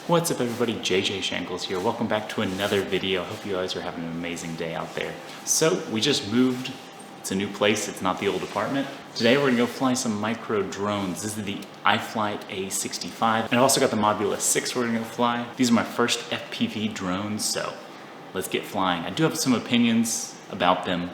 What's up everybody, JJ Shankles here. Welcome back to another video. Hope you guys are having an amazing day out there. So we just moved. It's a new place, it's not the old apartment. Today we're gonna go fly some micro drones. This is the iFlight a65. And I've also got the Mobula 6 we're gonna go fly. These are my first FPV drones, so let's get flying. I do have some opinions about them,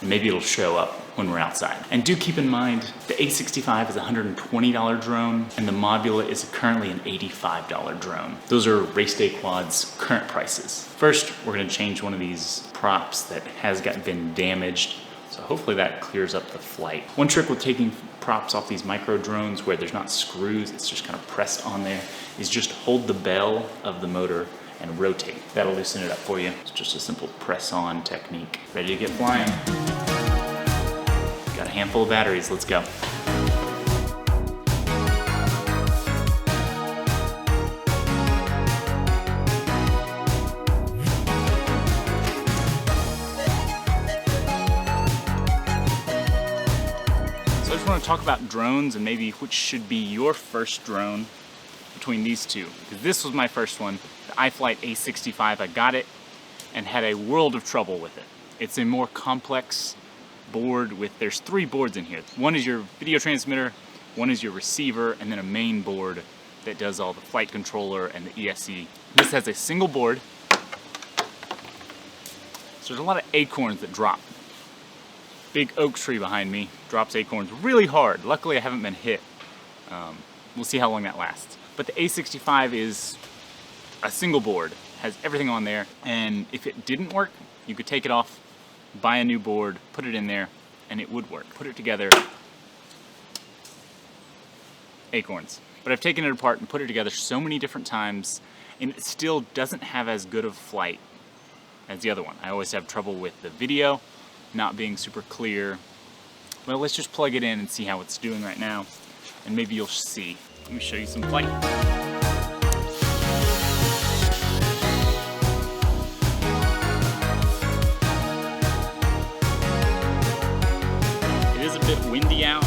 and maybe it'll show up when we're outside. And do keep in mind, the A65 is a $120 drone, and the Mobula is currently an $85 drone. Those are Race Day Quad's current prices. First, we're gonna change one of these props that has been damaged, so hopefully that clears up the flight. One trick with taking props off these micro drones where there's not screws, it's just kind of pressed on there, is just hold the bell of the motor and rotate. That'll loosen it up for you. It's just a simple press on technique. Ready to get flying. Got a handful of batteries, let's go. So I just want to talk about drones and maybe which should be your first drone between these two. Because this was my first one, the iFlight a65. I got it and had a world of trouble with it. It's a more complex board there's 3 boards in here. One is your video transmitter, one is your receiver, and then a main board that does all the flight controller and the ESC. This has a single board, so there's a lot of acorns that drop. Big oak tree behind me drops acorns really hard. Luckily I haven't been hit. We'll see how long that lasts. But the A65 is a single board, has everything on there, and if it didn't work, you could take it off, buy a new board, put it in there, and it would work. Put it together, acorns. But I've taken it apart and put it together so many different times, and it still doesn't have as good of flight as the other one. I always have trouble with the video not being super clear. Well, let's just plug it in and see how it's doing right now, and maybe you'll see. Let me show you some flight. It is a bit windy out.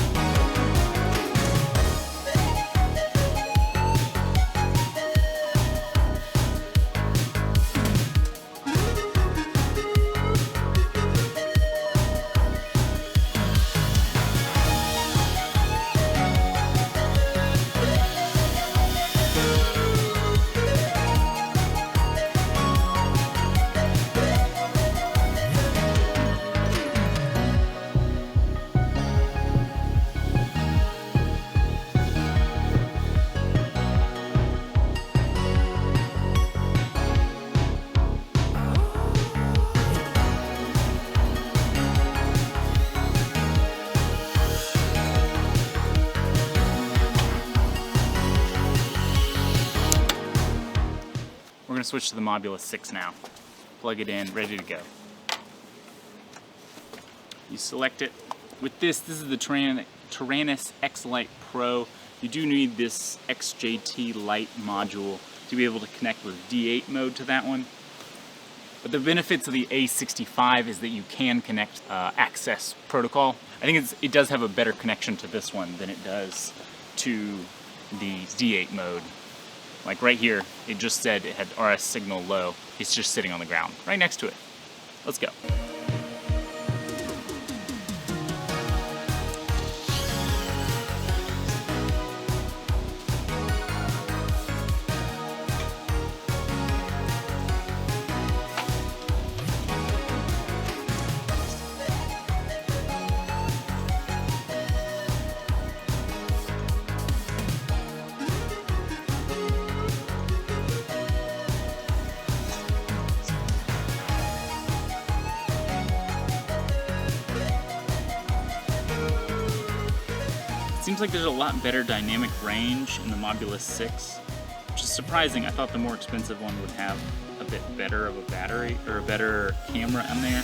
We're gonna switch to the Mobula 6 now. Plug it in, ready to go. You select it. With this is the Taranis X Lite Pro. You do need this XJT Lite module to be able to connect with D8 mode to that one. But the benefits of the A65 is that you can connect access protocol. I think it does have a better connection to this one than it does to the D8 mode. Like right here, it just said it had RS signal low. It's just sitting on the ground, right next to it. Let's go. Seems like there's a lot better dynamic range in the Mobula 6, which is surprising. I thought the more expensive one would have a bit better of a battery or a better camera on there.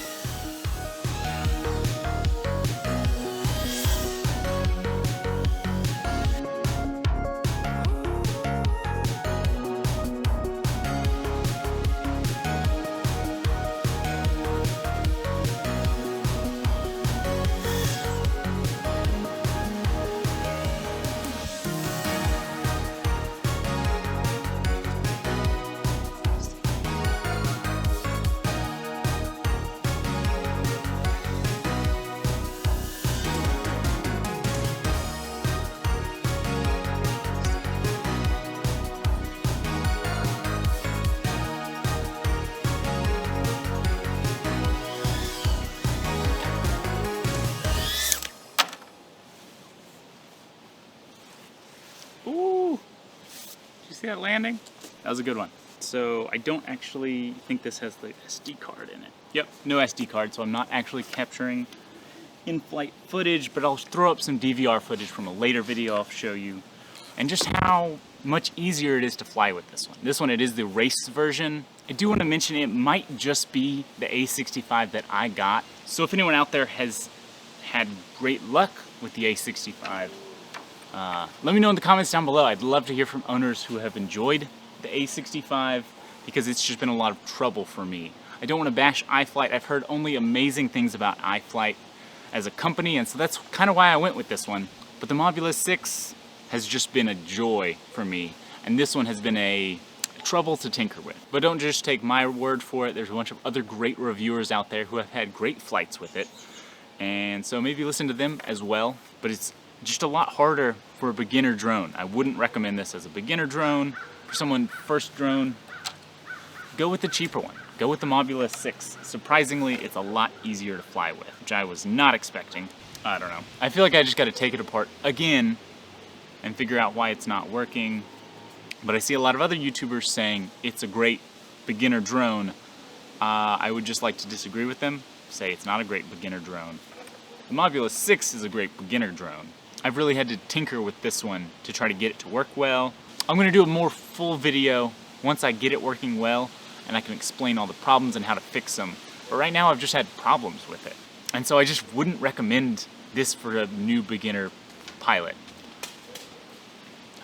that landing? That was a good one. So I don't actually think this has the SD card in it. Yep, no SD card, so I'm not actually capturing in-flight footage, but I'll throw up some DVR footage from a later video I'll show you, and just how much easier it is to fly with this one. This one, it is the race version. I do want to mention it might just be the A65 that I got. So if anyone out there has had great luck with the A65, let me know in the comments down below. I'd love to hear from owners who have enjoyed the A65 because it's just been a lot of trouble for me. I don't want to bash iFlight. I've heard only amazing things about iFlight as a company, and so that's kind of why I went with this one. But the Mobula 6 has just been a joy for me, and this one has been a trouble to tinker with. But don't just take my word for it. There's a bunch of other great reviewers out there who have had great flights with it, and so maybe listen to them as well. But it's just a lot harder for a beginner drone. I wouldn't recommend this as a beginner drone. For someone first drone, go with the cheaper one. Go with the Mobula 6. Surprisingly, it's a lot easier to fly with, which I was not expecting. I don't know. I feel like I just got to take it apart again and figure out why it's not working. But I see a lot of other YouTubers saying it's a great beginner drone. I would just like to disagree with them, say it's not a great beginner drone. The Mobula 6 is a great beginner drone. I've really had to tinker with this one to try to get it to work well. I'm going to do a more full video once I get it working well, and I can explain all the problems and how to fix them. But right now I've just had problems with it. And so I just wouldn't recommend this for a new beginner pilot.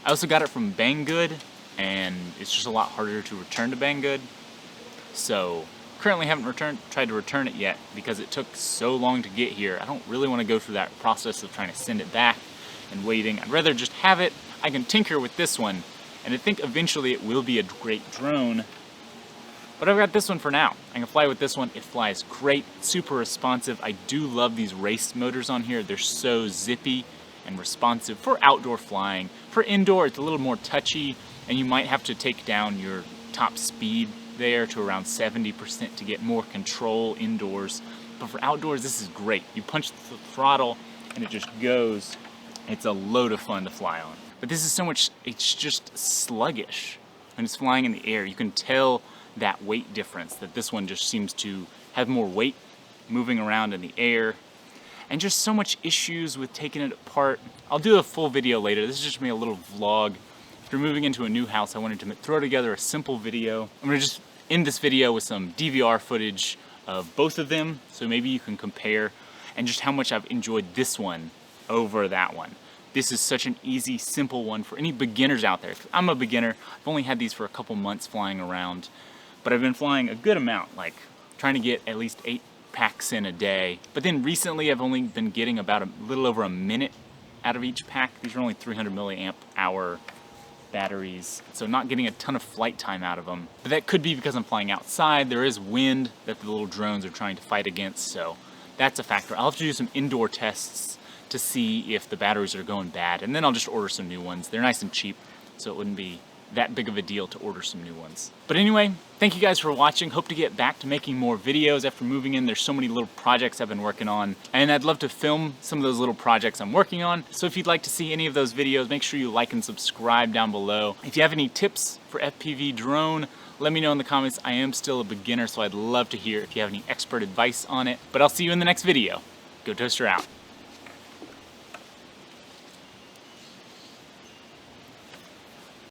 I also got it from Banggood, and it's just a lot harder to return to Banggood. So currently haven't tried to return it yet because it took so long to get here. I don't really want to go through that process of trying to send it back and waiting. I'd rather just have it. I can tinker with this one, and I think eventually it will be a great drone. But I've got this one for now. I can fly with this one. It flies great, super responsive. I do love these race motors on here. They're so zippy and responsive for outdoor flying. For indoor, it's a little more touchy, and you might have to take down your top speed there to around 70% to get more control indoors. But for outdoors, this is great. You punch the throttle, and it just goes. It's a load of fun to fly on. But this is so much, it's just sluggish when it's flying in the air. You can tell that weight difference, that this one just seems to have more weight moving around in the air, and just so much issues with taking it apart. I'll do a full video later. This is just me a little vlog. After moving into a new house, I wanted to throw together a simple video. I'm gonna just end this video with some DVR footage of both of them, so maybe you can compare, and just how much I've enjoyed this one over that one. This is such an easy, simple one for any beginners out there. I'm a beginner. I've only had these for a couple months flying around, but I've been flying a good amount, like trying to get at least 8 packs in a day. But then recently I've only been getting about a little over a minute out of each pack. These are only 300 milliamp hour batteries, so not getting a ton of flight time out of them. But that could be because I'm flying outside. There is wind that the little drones are trying to fight against, so that's a factor. I'll have to do some indoor tests to see if the batteries are going bad, and then I'll just order some new ones. They're nice and cheap, so it wouldn't be that big of a deal to order some new ones. But anyway, thank you guys for watching. Hope to get back to making more videos after moving in. There's so many little projects I've been working on, and I'd love to film some of those little projects I'm working on. So if you'd like to see any of those videos, make sure you like and subscribe down below. If you have any tips for FPV drone, let me know in the comments. I am still a beginner, so I'd love to hear if you have any expert advice on it. But I'll see you in the next video. Go Toaster out.